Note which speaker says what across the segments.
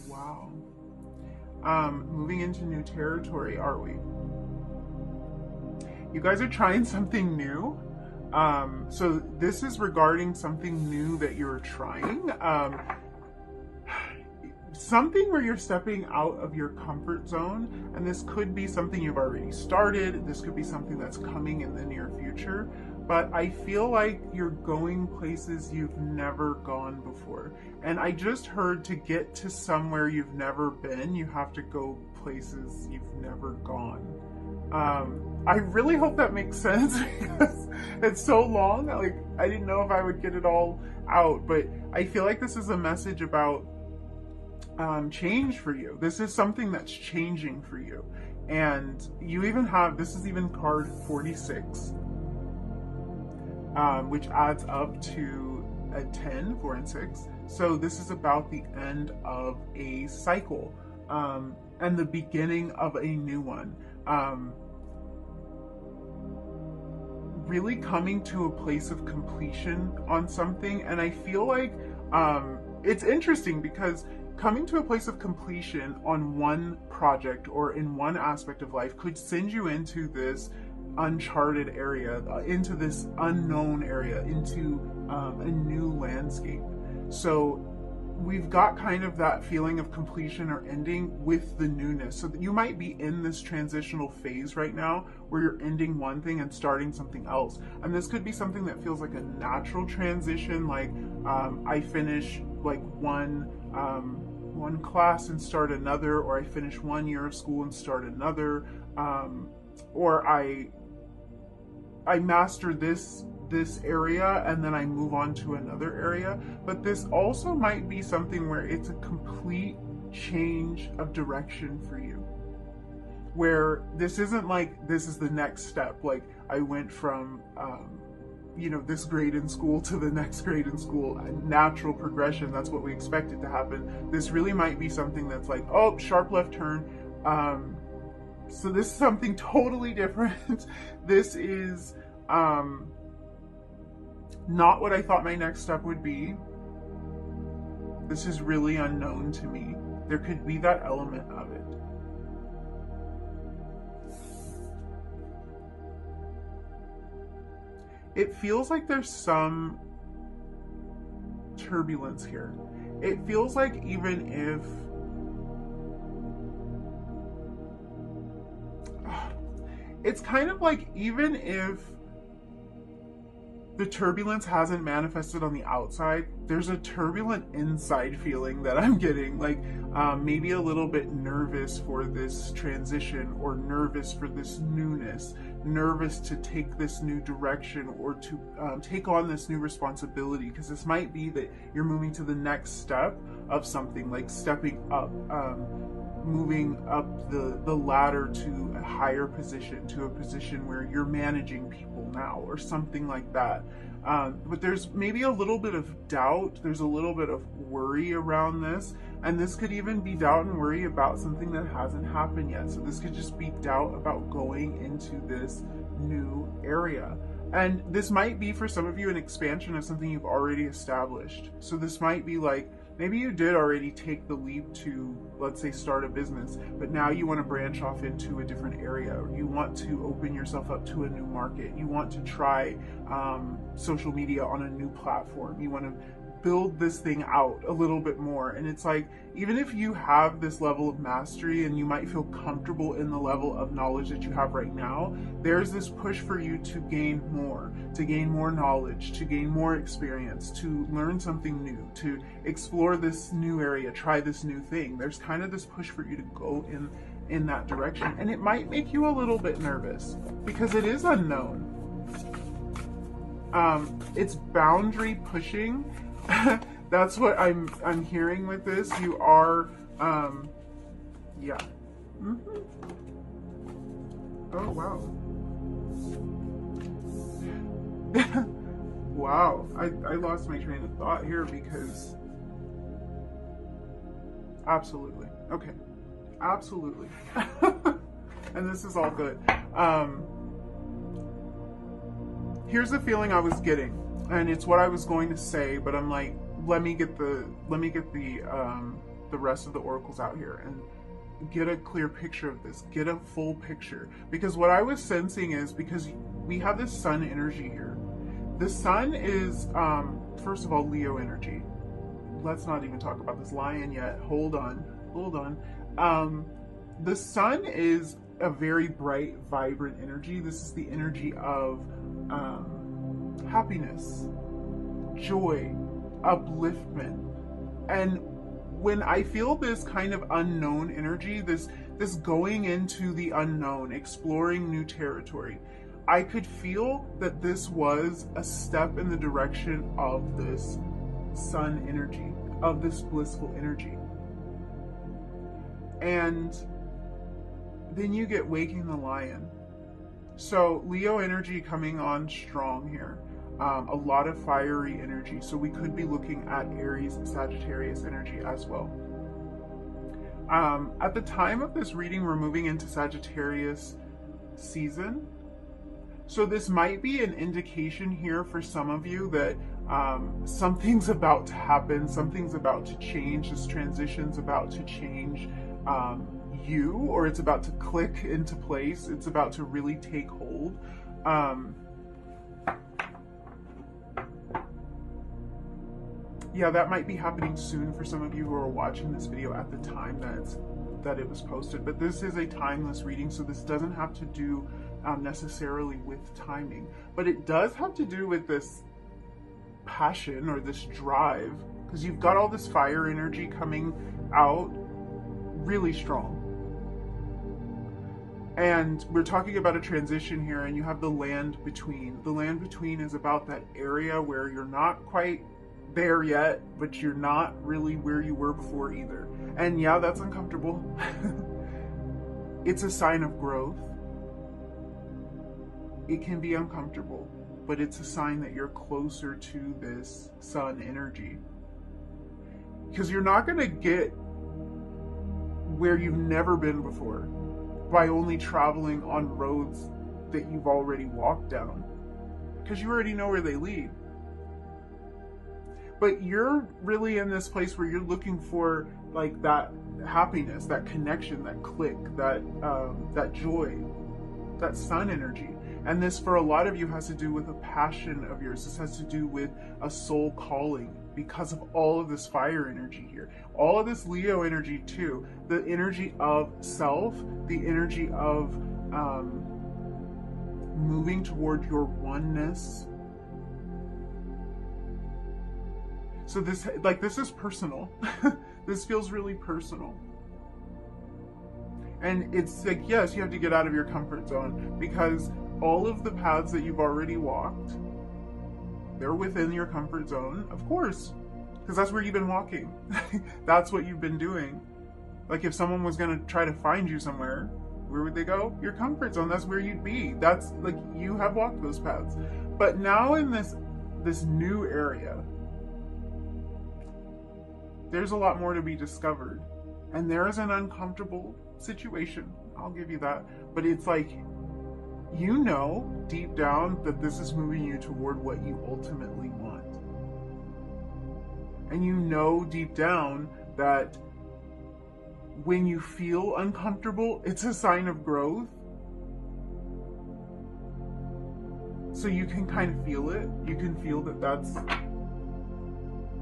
Speaker 1: Wow. Moving into new territory, are we? You guys are trying something new. So this is regarding something new that you're trying. Something where you're stepping out of your comfort zone, and this could be something you've already started. This could be something that's coming in the near future. But I feel like you're going places you've never gone before. And I just heard to get to somewhere you've never been, you have to go places you've never gone. I really hope that makes sense because it's so long. Like, I didn't know if I would get it all out, but I feel like this is a message about change for you. This is something that's changing for you. And you even have, this is even card 46, which adds up to a 10, 4 and 6. So this is about the end of a cycle, and the beginning of a new one. Really coming to a place of completion on something. And I feel like it's interesting because coming to a place of completion on one project or in one aspect of life could send you into this uncharted area, into this unknown area, into a new landscape. So we've got kind of that feeling of completion or ending with the newness. So that you might be in this transitional phase right now where you're ending one thing and starting something else. And this could be something that feels like a natural transition, like I finish like one class and start another, or I finish 1 year of school and start another, or I master this area and then I move on to another area. But this also might be something where it's a complete change of direction for you, where this isn't like this is the next step, like I went from this grade in school to the next grade in school, a natural progression. That's what we expected to happen. This really might be something that's like, oh, sharp left turn. So this is something totally different. This is not what I thought my next step would be. This is really unknown to me. There could be that element of it. It feels like there's some turbulence here. It feels like even if it's kind of like, even if the turbulence hasn't manifested on the outside, there's a turbulent inside feeling that I'm getting, like maybe a little bit nervous for this transition, or nervous for this newness, nervous to take this new direction, or to take on this new responsibility, because this might be that you're moving to the next step of something, like stepping up, moving up the ladder to a higher position, to a position where you're managing people now, or something like that. But there's maybe a little bit of doubt, there's a little bit of worry around this, and this could even be doubt and worry about something that hasn't happened yet. So this could just be doubt about going into this new area. And this might be, for some of you, an expansion of something you've already established. So this might be like, maybe you did already take the leap to, let's say, start a business, but now you want to branch off into a different area, or you want to open yourself up to a new market. You want to try social media on a new platform. You want to build this thing out a little bit more. And it's like, even if you have this level of mastery and you might feel comfortable in the level of knowledge that you have right now, there's this push for you to gain more knowledge, to gain more experience, to learn something new, to explore this new area, try this new thing. There's kind of this push for you to go in that direction. And it might make you a little bit nervous because it is unknown. It's boundary pushing. That's what I'm hearing with this. You are, yeah. Mm-hmm. Oh, wow. Wow. I lost my train of thought here because, absolutely. Okay. Absolutely. And this is all good. Here's the feeling I was getting. And it's what I was going to say, but I'm like, let me get the rest of the oracles out here and get a clear picture of this, get a full picture. Because what I was sensing is, because we have this sun energy here. The sun is, first of all, Leo energy. Let's not even talk about this lion yet. Hold on. The sun is a very bright, vibrant energy. This is the energy of happiness, joy, upliftment. And when I feel this kind of unknown energy, this going into the unknown, exploring new territory, I could feel that this was a step in the direction of this sun energy, of this blissful energy. And then you get waking the lion. So Leo energy coming on strong here. A lot of fiery energy. So we could be looking at Aries, Sagittarius energy as well. At the time of this reading, we're moving into Sagittarius season. So this might be an indication here for some of you that something's about to happen, something's about to change, this transition's about to change you, or it's about to click into place, it's about to really take hold. Yeah, that might be happening soon for some of you who are watching this video at the time that it was posted. But this is a timeless reading, so this doesn't have to do necessarily with timing. But it does have to do with this passion or this drive, because you've got all this fire energy coming out really strong. And we're talking about a transition here, and you have the land between. The land between is about that area where you're not quite there yet, but you're not really where you were before either. And yeah, that's uncomfortable. It's a sign of growth. It can be uncomfortable, but it's a sign that you're closer to this sun energy. Because you're not going to get where you've never been before by only traveling on roads that you've already walked down, because you already know where they lead. But you're really in this place where you're looking for like that happiness, that connection, that click, that joy, that sun energy. And this, for a lot of you, has to do with a passion of yours. This has to do with a soul calling, because of all of this fire energy here. All of this Leo energy too. The energy of self, the energy of moving toward your oneness. So this is personal. This feels really personal. And it's like, yes, you have to get out of your comfort zone, because all of the paths that you've already walked, they're within your comfort zone, of course, because that's where you've been walking. That's what you've been doing. Like, if someone was going to try to find you somewhere, where would they go? Your comfort zone. That's where you'd be. That's like, you have walked those paths. But now in this new area, there's a lot more to be discovered. And there is an uncomfortable situation. I'll give you that. But it's like, you know deep down that this is moving you toward what you ultimately want. And you know deep down that when you feel uncomfortable, it's a sign of growth. So you can kind of feel it. You can feel that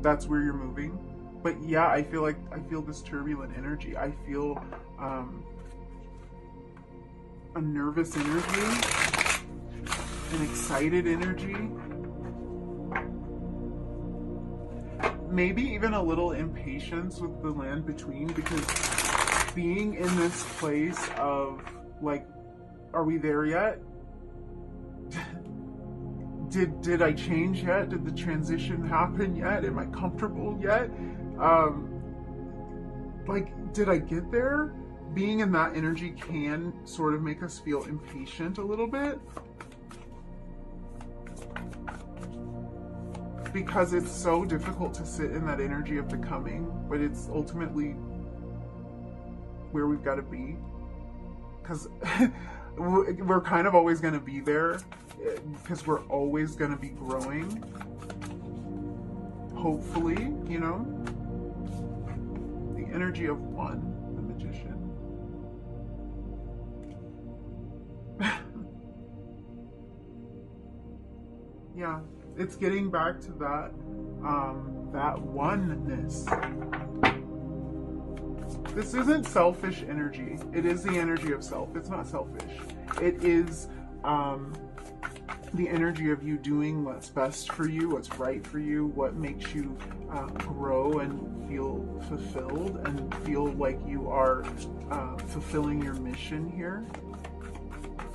Speaker 1: that's where you're moving. But yeah, I feel this turbulent energy. I feel a nervous energy, an excited energy, maybe even a little impatience with the land between, because being in this place of like, are we there yet? Did I change yet? Did the transition happen yet? Am I comfortable yet? Like, did I get there? Being in that energy can sort of make us feel impatient a little bit, because it's so difficult to sit in that energy of becoming, but it's ultimately where we've got to be, because we're kind of always going to be there, because we're always going to be growing, hopefully, you know. The energy of one, the Magician. Yeah, it's getting back to that that oneness. This isn't selfish energy. It is the energy of self. It's not selfish. It is the energy of you doing what's best for you, what's right for you, what makes you grow and feel fulfilled and feel like you are fulfilling your mission here.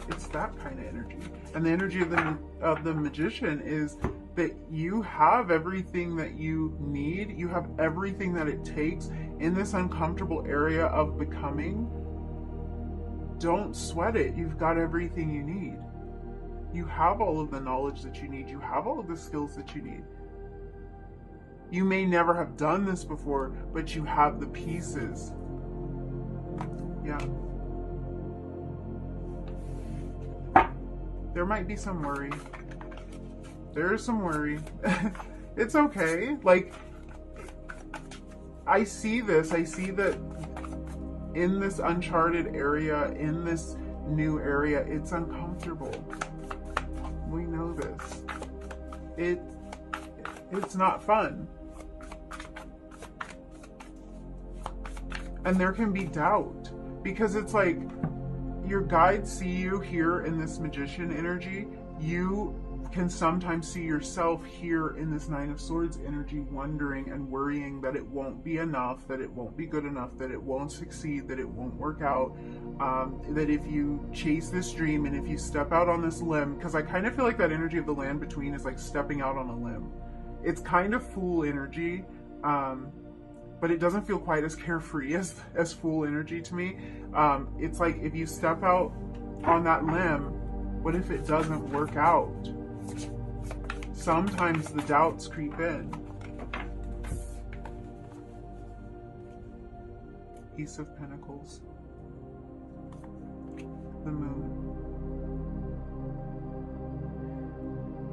Speaker 1: It's that kind of energy. And the energy of the Magician is that you have everything that you need. You have everything that it takes in this uncomfortable area of becoming. Don't sweat it. You've got everything you need. You have all of the knowledge that you need. You have all of the skills that you need. You may never have done this before, but you have the pieces. Yeah. There might be some worry. There is some worry. It's okay. Like, I see this. I see that in this uncharted area, in this new area, it's uncomfortable. We know this. It's not fun. And there can be doubt, because it's like your guides see you here in this Magician energy. You can sometimes see yourself here in this Nine of Swords energy, wondering and worrying that it won't be enough, that it won't be good enough, that it won't succeed, that it won't work out, that if you chase this dream and if you step out on this limb, because I kind of feel like that energy of the land between is like stepping out on a limb. It's kind of Fool energy, but it doesn't feel quite as carefree as Fool energy to me. It's like if you step out on that limb, what if it doesn't work out? Sometimes the doubts creep in. Ace of Pentacles. The Moon.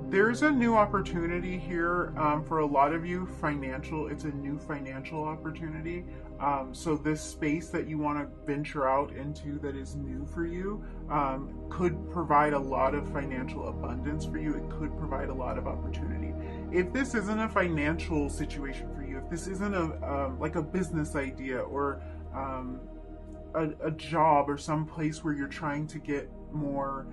Speaker 1: There's a new opportunity here for a lot of you. It's a new financial opportunity. So this space that you want to venture out into that is new for you could provide a lot of financial abundance for you. It could provide a lot of opportunity. If this isn't a financial situation for you, if this isn't like a business idea or a job or some place where you're trying to get more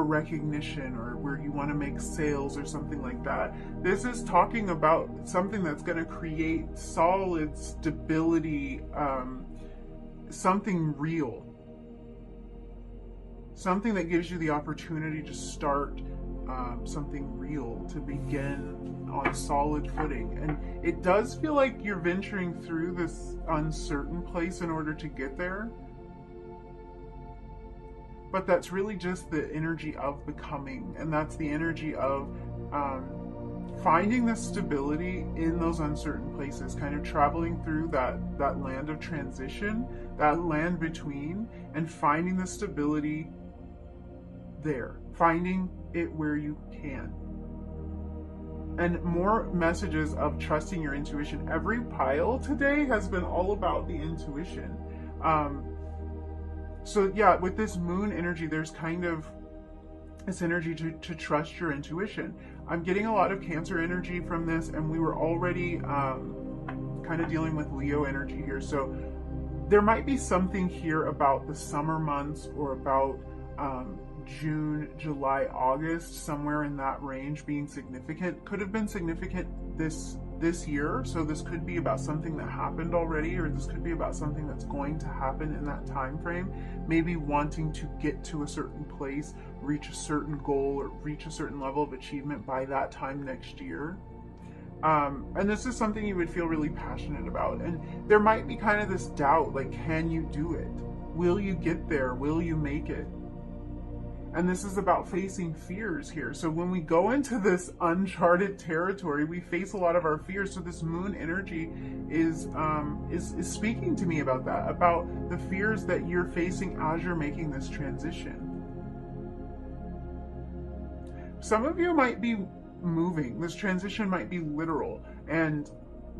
Speaker 1: recognition, or where you want to make sales or something like that. This is talking about something that's going to create solid stability, something real. Something that gives you the opportunity to start something real, to begin on solid footing. And it does feel like you're venturing through this uncertain place in order to get there. But that's really just the energy of becoming, and that's the energy of finding the stability in those uncertain places, kind of traveling through that land of transition, that land between, and finding the stability there, finding it where you can. And more messages of trusting your intuition. Every pile today has been all about the intuition. So yeah, with this Moon energy, there's kind of this energy to trust your intuition. I'm getting a lot of Cancer energy from this, and we were already kind of dealing with Leo energy here. So there might be something here about the summer months, or about June, July, August, somewhere in that range being significant. Could have been significant this year, so this could be about something that happened already, or this could be about something that's going to happen in that time frame. Maybe wanting to get to a certain place, reach a certain goal, or reach a certain level of achievement by that time next year. And this is something you would feel really passionate about. And there might be kind of this doubt, like, can you do it? Will you get there? Will you make it? And this is about facing fears here. So when we go into this uncharted territory, we face a lot of our fears. So this Moon energy is speaking to me about that, about the fears that you're facing as you're making this transition. Some of you might be moving. This transition might be literal. And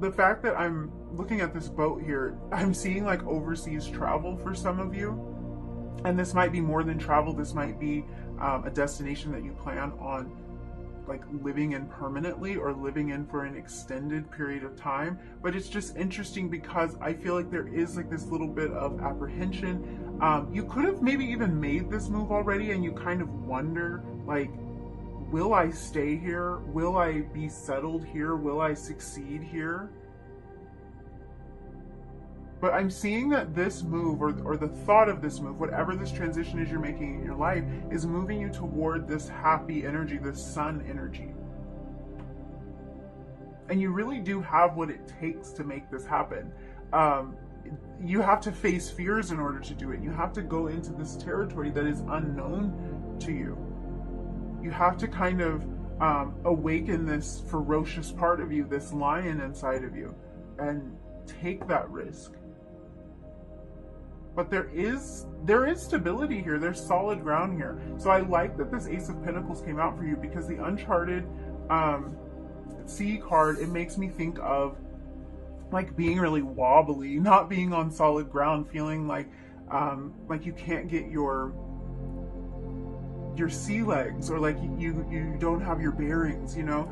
Speaker 1: the fact that I'm looking at this boat here, I'm seeing like overseas travel for some of you. And this might be more than travel. This might be a destination that you plan on like living in permanently or living in for an extended period of time. But it's just interesting because I feel like there is like this little bit of apprehension. You could have maybe even made this move already and you kind of wonder, like, will I stay here? Will I be settled here? Will I succeed here? But I'm seeing that this move, or the thought of this move, whatever this transition is you're making in your life, is moving you toward this happy energy, this sun energy. And you really do have what it takes to make this happen. You have to face fears in order to do it. You have to go into this territory that is unknown to you. You have to kind of awaken this ferocious part of you, this lion inside of you, and take that risk. But there is stability here. There's solid ground here. So I like that this Ace of Pentacles came out for you, because the Uncharted Sea card, it makes me think of like being really wobbly, not being on solid ground, feeling like you can't get your sea legs, or like you don't have your bearings, you know.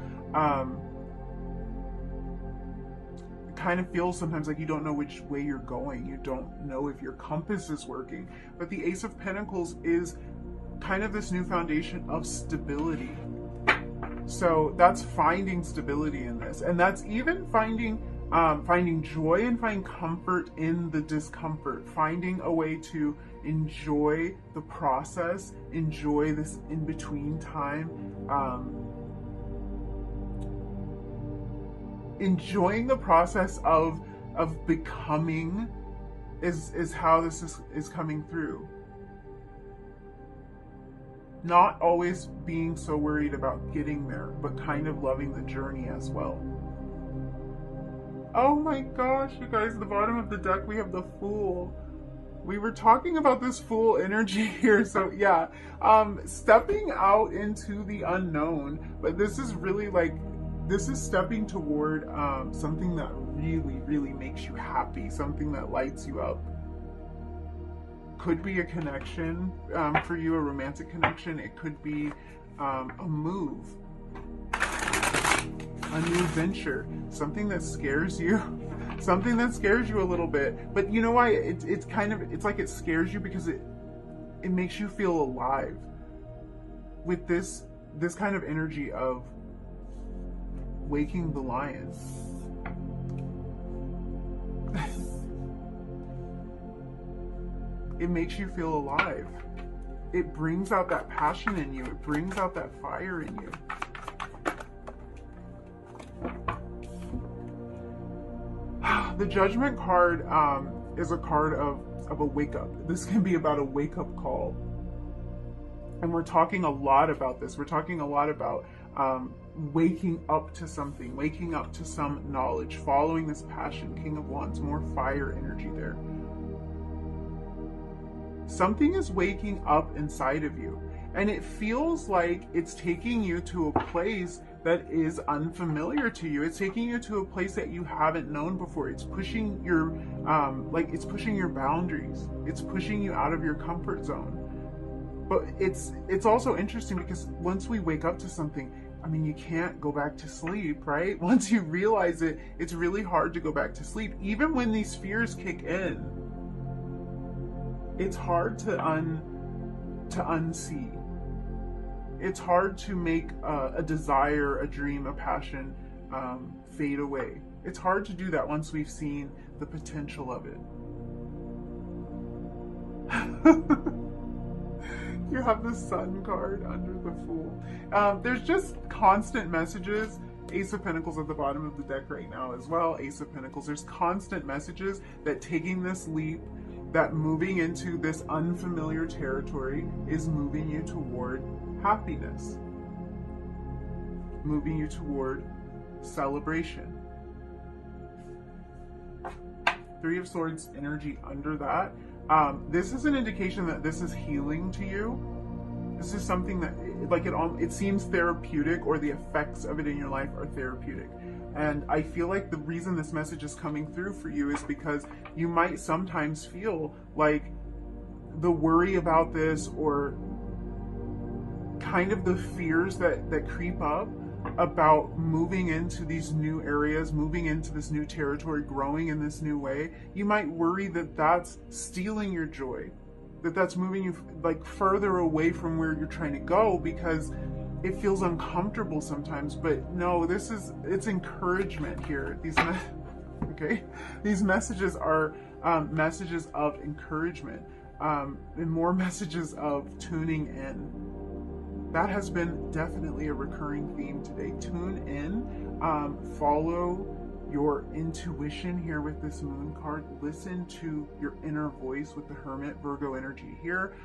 Speaker 1: It kind of feels sometimes like you don't know which way you're going. You don't know if your compass is working. But the Ace of Pentacles is kind of this new foundation of stability. So that's finding stability in this, and that's even finding joy and finding comfort in the discomfort, finding a way to enjoy the process, enjoy this in-between time, enjoying the process of becoming is how this is coming through. Not always being so worried about getting there, but kind of loving the journey as well. Oh my gosh, you guys, the bottom of the deck, we have the Fool. We were talking about this Fool energy here, so yeah. Stepping out into the unknown, but this is really like, this is stepping toward something that really, really makes you happy, something that lights you up. Could be a connection for you, a romantic connection. It could be a move, a new venture, something that scares you, something that scares you a little bit. But you know why? It's like it scares you because it makes you feel alive with this kind of energy of waking the lion. It makes you feel alive. It brings out that passion in you. It brings out that fire in you. The Judgment card is a card of a wake up. This can be about a wake up call. And we're talking a lot about this. We're talking a lot about waking up to something, waking up to some knowledge, following this passion. King of Wands, more fire energy there. Something is waking up inside of you, and it feels like it's taking you to a place that is unfamiliar to you. It's taking you to a place that you haven't known before. It's pushing your it's pushing your boundaries. It's pushing you out of your comfort zone. But it's also interesting because once we wake up to something, I mean, you can't go back to sleep, right? Once you realize it, it's really hard to go back to sleep. Even when these fears kick in, it's hard to unsee. It's hard to make a desire, a dream, a passion fade away. It's hard to do that once we've seen the potential of it. You have the Sun card under the Fool. There's just constant messages. Ace of Pentacles at the bottom of the deck right now as well. Ace of Pentacles. There's constant messages that taking this leap, that moving into this unfamiliar territory is moving you toward happiness, moving you toward celebration. Three of Swords energy under that. This is an indication that this is healing to you. This is something that, like, it seems therapeutic, or the effects of it in your life are therapeutic. And I feel like the reason this message is coming through for you is because you might sometimes feel like the worry about this, or kind of the fears that creep up about moving into these new areas, moving into this new territory, growing in this new way. You might worry that that's stealing your joy, that that's moving you like further away from where you're trying to go, because it feels uncomfortable sometimes. But no, it's encouragement here. These messages are messages of encouragement, and more messages of tuning in. That has been definitely a recurring theme today. Tune in, follow your intuition here with this moon card. Listen to your inner voice with the Hermit Virgo energy here,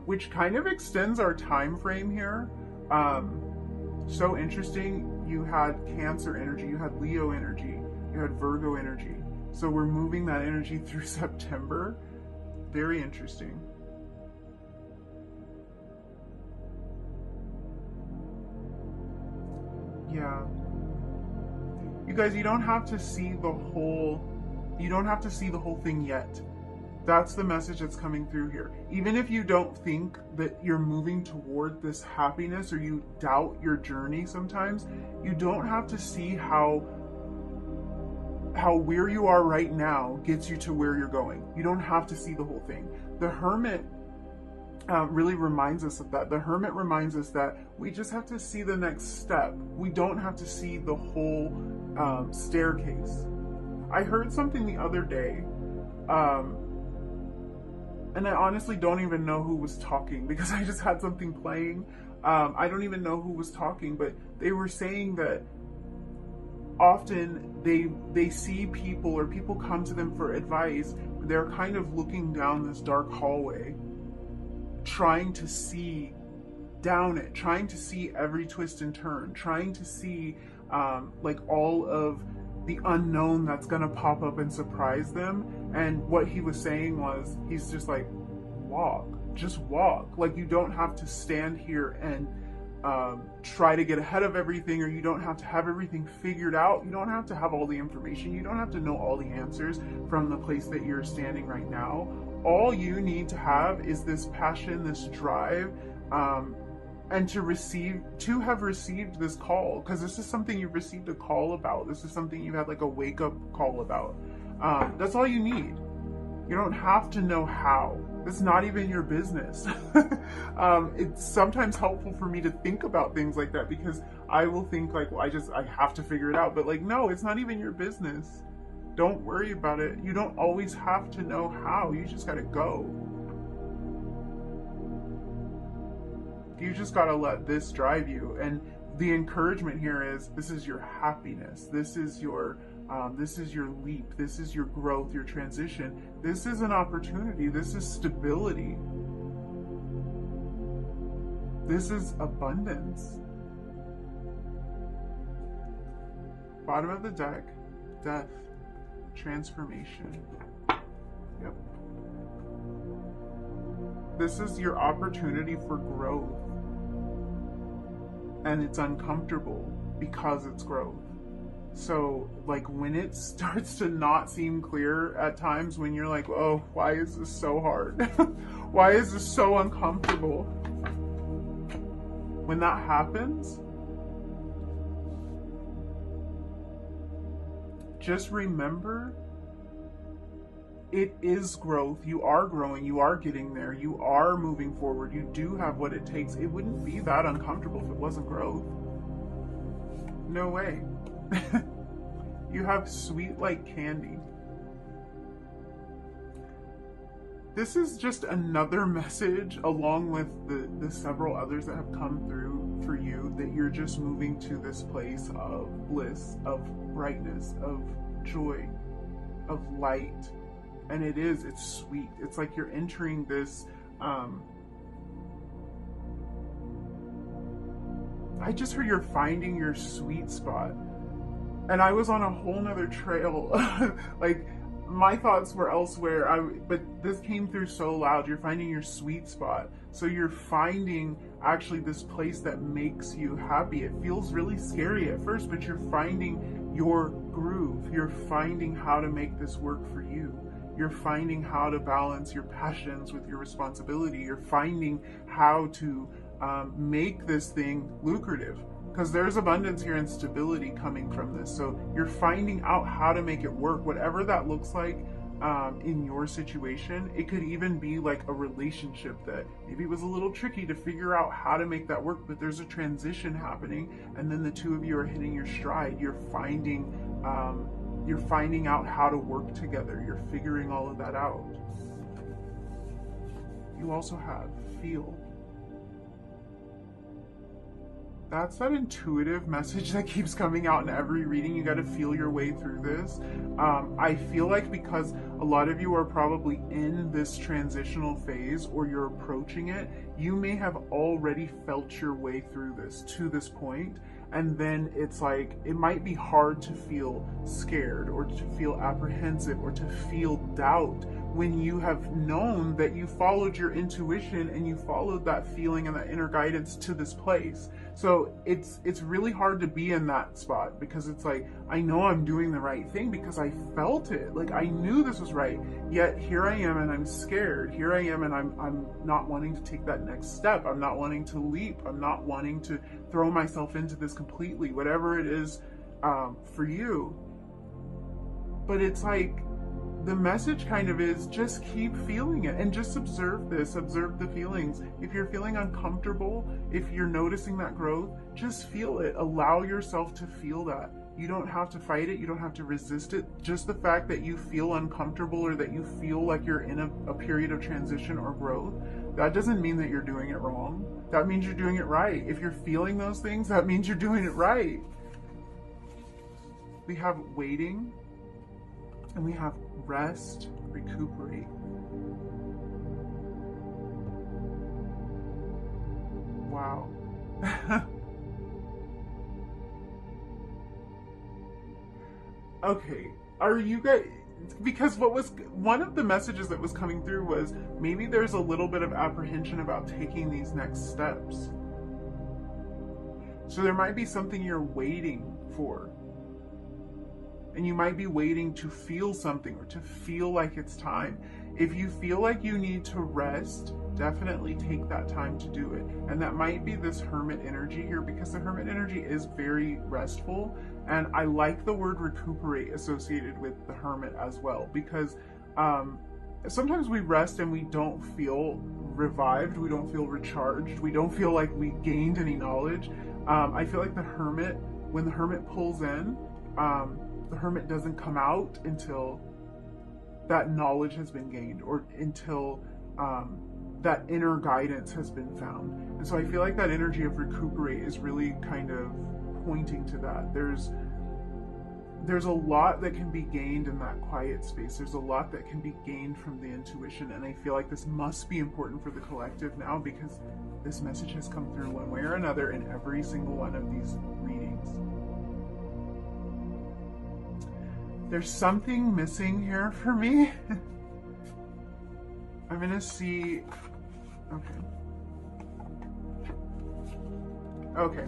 Speaker 1: which kind of extends our time frame here. So interesting. You had Cancer energy, you had Leo energy, you had Virgo energy. So we're moving that energy through September. Very interesting. Yeah. You guys, you don't have to see the whole thing yet. That's the message that's coming through here. Even if you don't think that you're moving toward this happiness, or you doubt your journey sometimes, you don't have to see how where you are right now gets you to where you're going. You don't have to see the whole thing. The Hermit really reminds us of that. The Hermit reminds us that we just have to see the next step. We don't have to see the whole staircase. I heard something the other day, and I honestly don't even know who was talking, because I just had something playing. I don't even know who was talking, but they were saying that often they see people, or people come to them for advice. They're kind of looking down this dark hallway, trying to see down it, trying to see every twist and turn, trying to see like all of the unknown that's gonna pop up and surprise them. And what he was saying was, he's just like, just walk. Like, you don't have to stand here and try to get ahead of everything, or you don't have to have everything figured out. You don't have to have all the information. You don't have to know all the answers from the place that you're standing right now. All you need to have is this passion, this drive, and to have received this call, because this is something you've received a call about. This is something you had like a wake-up call about. That's all you need. You don't have to know how. It's not even your business. It's sometimes helpful for me to think about things like that, because I will think like, well, I have to figure it out. But like, no, it's not even your business. Don't worry about it. You don't always have to know how. You just gotta go. You just gotta let this drive you. And the encouragement here is, this is your happiness. This is your leap. This is your growth, your transition. This is an opportunity. This is stability. This is abundance. Bottom of the deck, death, transformation. Yep. This is your opportunity for growth. And it's uncomfortable because it's growth. So, like, when it starts to not seem clear at times, when you're like, oh, why is this so hard? Why is this so uncomfortable? When that happens, just remember, it is growth. You are growing. You are getting there. You are moving forward. You do have what it takes. It wouldn't be that uncomfortable if it wasn't growth. No way. You have sweet like candy. This is just another message, along with the several others that have come through for you, that you're just moving to this place of bliss, of brightness, of joy, of light. And it's sweet. It's like you're entering this, I just heard you're finding your sweet spot. And I was on a whole nother trail. Like, my thoughts were elsewhere, but this came through so loud. You're finding your sweet spot. So you're finding actually this place that makes you happy. It feels really scary at first, but you're finding your groove. You're finding how to make this work for you. You're finding how to balance your passions with your responsibility. You're finding how to make this thing lucrative, because there's abundance here and stability coming from this. So you're finding out how to make it work, whatever that looks like. In your situation, it could even be like a relationship that maybe was a little tricky to figure out how to make that work, but there's a transition happening, and then the two of you are hitting your stride. You're finding out how to work together. You're figuring all of that out. You also have feel. That's that intuitive message that keeps coming out in every reading. You got to feel your way through this. I feel like because a lot of you are probably in this transitional phase, or you're approaching it, you may have already felt your way through this to this point. And then it's like, it might be hard to feel scared, or to feel apprehensive, or to feel doubt when you have known that you followed your intuition and you followed that feeling and that inner guidance to this place. So it's really hard to be in that spot, because it's like, I know I'm doing the right thing because I felt it. Like, I knew this was right, yet here I am and I'm scared. Here I am and I'm not wanting to take that next step. I'm not wanting to leap. I'm not wanting to throw myself into this completely, whatever it is for you. But it's like, the message kind of is, just keep feeling it and just observe this, observe the feelings. If you're feeling uncomfortable, if you're noticing that growth, just feel it. Allow yourself to feel that. You don't have to fight it. You don't have to resist it. Just the fact that you feel uncomfortable, or that you feel like you're in a period of transition or growth, that doesn't mean that you're doing it wrong. That means you're doing it right. If you're feeling those things, that means you're doing it right. We have waiting, and we have rest, recuperate. Wow. Okay, are you guys, because what was one of the messages that was coming through was, maybe there's a little bit of apprehension about taking these next steps. So there might be something you're waiting for. And you might be waiting to feel something, or to feel like it's time. If you feel like you need to rest, definitely take that time to do it. And that might be this hermit energy here, because the hermit energy is very restful. And I like the word recuperate associated with the hermit as well, because sometimes we rest and we don't feel revived, we don't feel recharged, we don't feel like we gained any knowledge. I feel like the hermit, when the hermit pulls in, the hermit doesn't come out until that knowledge has been gained, or until that inner guidance has been found. And so I feel like that energy of recuperate is really kind of pointing to that. There's a lot that can be gained in that quiet space. There's a lot that can be gained from the intuition, and I feel like this must be important for the collective now, because this message has come through one way or another in every single one of these readings. There's something missing here for me. I'm gonna see. Okay.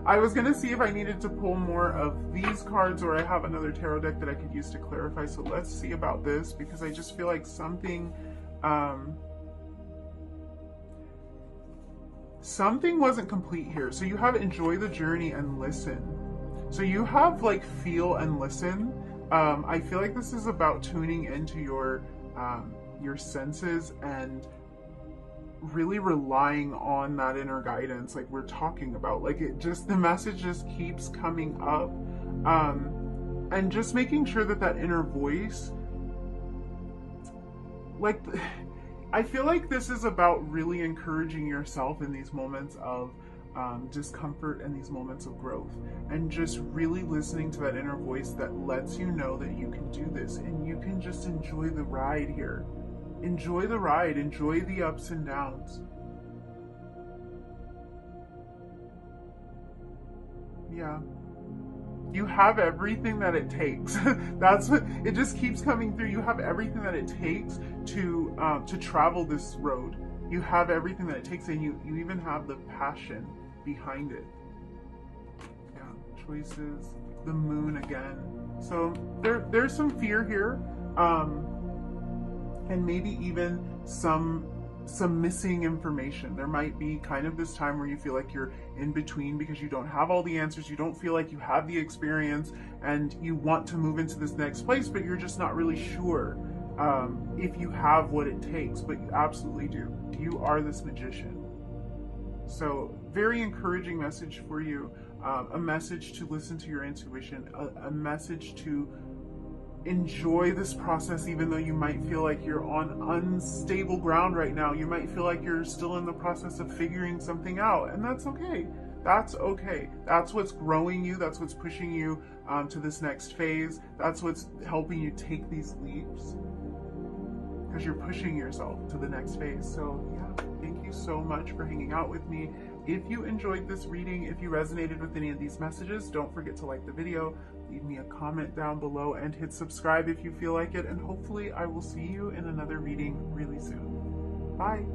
Speaker 1: I was gonna see if I needed to pull more of these cards, or I have another tarot deck that I could use to clarify. So let's see about this, because I just feel like something wasn't complete here. So you have enjoy the journey and listen. So you have like feel and listen. I feel like this is about tuning into your senses and really relying on that inner guidance, like we're talking about. Like, it just, the message just keeps coming up, and just making sure that that inner voice, like, I feel like this is about really encouraging yourself in these moments of discomfort and these moments of growth, and just really listening to that inner voice that lets you know that you can do this, and you can just enjoy the ride here. Enjoy the ride, enjoy the ups and downs. Yeah. You have everything that it takes. That's what, it just keeps coming through. You have everything that it takes to travel this road. You have everything that it takes, and you even have the passion behind it. Yeah, choices, the moon again. So there's some fear here, and maybe even some missing information. There might be kind of this time where you feel like you're in between because you don't have all the answers, you don't feel like you have the experience, and you want to move into this next place, but you're just not really sure if you have what it takes, but you absolutely do. You are this magician. So very encouraging message for you, a message to listen to your intuition, a message to enjoy this process, even though you might feel like you're on unstable ground right now. You might feel like you're still in the process of figuring something out, and that's okay. That's okay. That's what's growing you. That's what's pushing you to this next phase. That's what's helping you take these leaps, because you're pushing yourself to the next phase. So yeah, thank you so much for hanging out with me. If you enjoyed this reading, if you resonated with any of these messages, don't forget to like the video, leave me a comment down below, and hit subscribe if you feel like it. And hopefully I will see you in another reading really soon. Bye.